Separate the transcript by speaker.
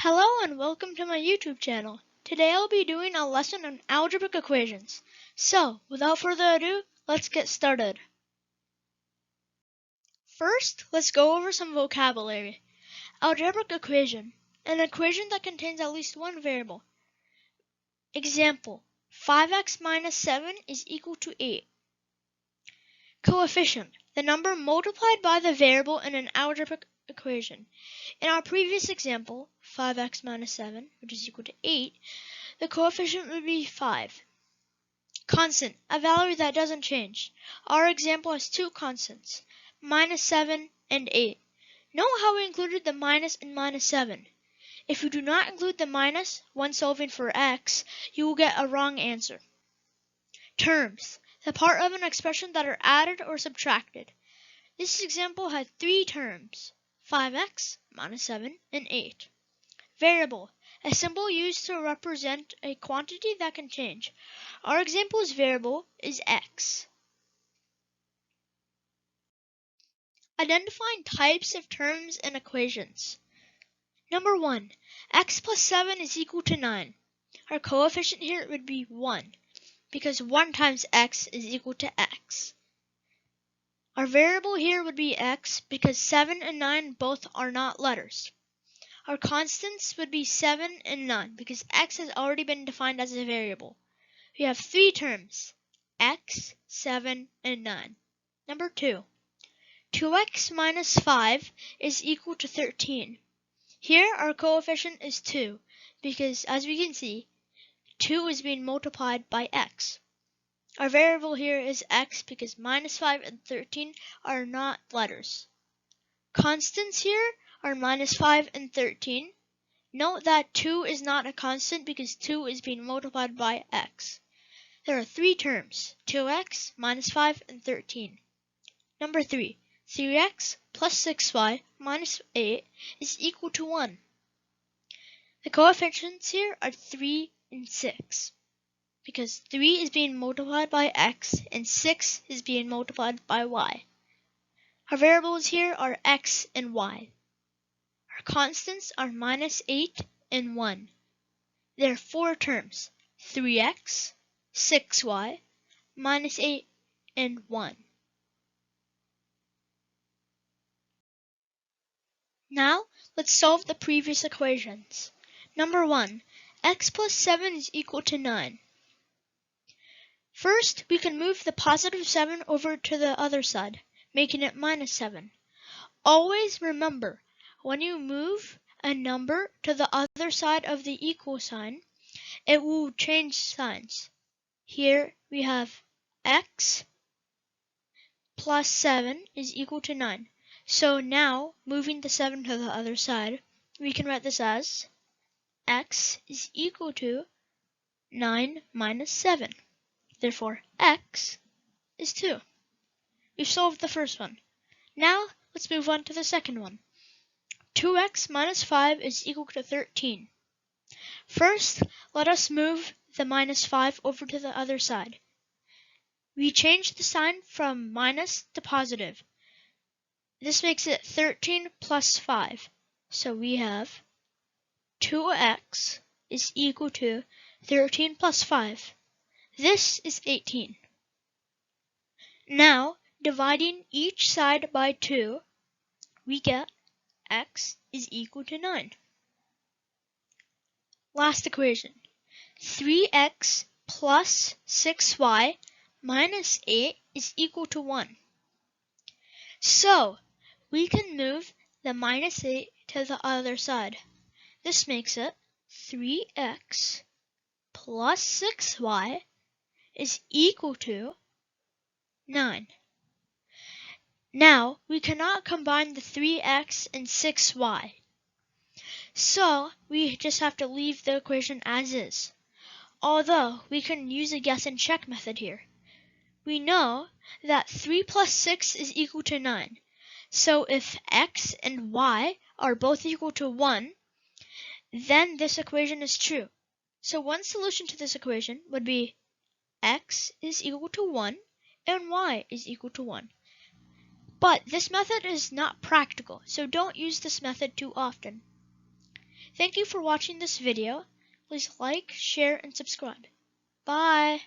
Speaker 1: Hello and welcome to my YouTube channel. Today I'll be doing a lesson on algebraic equations. So, without further ado, let's get started. First, let's go over some vocabulary. Algebraic equation, an equation that contains at least one variable. Example, 5x minus 7 is equal to 8. Coefficient, the number multiplied by the variable in an algebraic equation. In our previous example, 5x minus 7, which is equal to 8, the coefficient would be 5. Constant, a value that doesn't change. Our example has two constants, minus 7 and 8. Note how we included the minus in minus 7. If you do not include the minus when solving for x, you will get a wrong answer. Terms, the part of an expression that are added or subtracted. This example had three terms, 5x, minus 7, and 8. Variable, a symbol used to represent a quantity that can change. Our example's variable is x. Identifying types of terms and equations. Number 1, x plus 7 is equal to 9. Our coefficient here would be 1, because 1 times x is equal to x. Our variable here would be x, because 7 and 9 both are not letters. Our constants would be 7 and 9, because x has already been defined as a variable. We have three terms, x, 7, and 9. Number 2, 2x minus 5 is equal to 13. Here our coefficient is 2, because as we can see, 2 is being multiplied by x. Our variable here is x because minus 5 and 13 are not letters. Constants here are minus 5 and 13. Note that 2 is not a constant because 2 is being multiplied by x. There are three terms, 2x, minus 5, and 13. Number 3, 3x plus 6y minus 8 is equal to 1. The coefficients here are 3 and 6, because 3 is being multiplied by x and 6 is being multiplied by y. Our variables here are x and y. Our constants are minus 8 and 1. There are four terms, 3x, 6y, minus 8, and 1. Now, let's solve the previous equations. Number 1, x plus 7 is equal to 9. First, we can move the positive 7 over to the other side, making it minus 7. Always remember, when you move a number to the other side of the equal sign, it will change signs. Here we have x plus 7 is equal to 9. So now, moving the 7 to the other side, we can write this as x is equal to 9 minus 7. Therefore, x is 2. We've solved the first one. Now, let's move on to the second one. 2x minus 5 is equal to 13. First, let us move the minus 5 over to the other side. We change the sign from minus to positive. This makes it 13 plus 5. So we have 2x is equal to 13 plus 5. This is 18. Now, dividing each side by 2, we get x is equal to 9. Last equation, 3x plus 6y minus 8 is equal to 1. So, we can move the minus 8 to the other side. This makes it 3x plus 6y is equal to 9. Now, we cannot combine the 3x and 6y. So, we just have to leave the equation as is. Although, we can use a guess and check method here. We know that 3 plus 6 is equal to 9. So if x and y are both equal to 1, then this equation is true. So one solution to this equation would be x is equal to 1 and y is equal to 1. But this method is not practical, so don't use this method too often. Thank you for watching this video. Please like, share, and subscribe. Bye!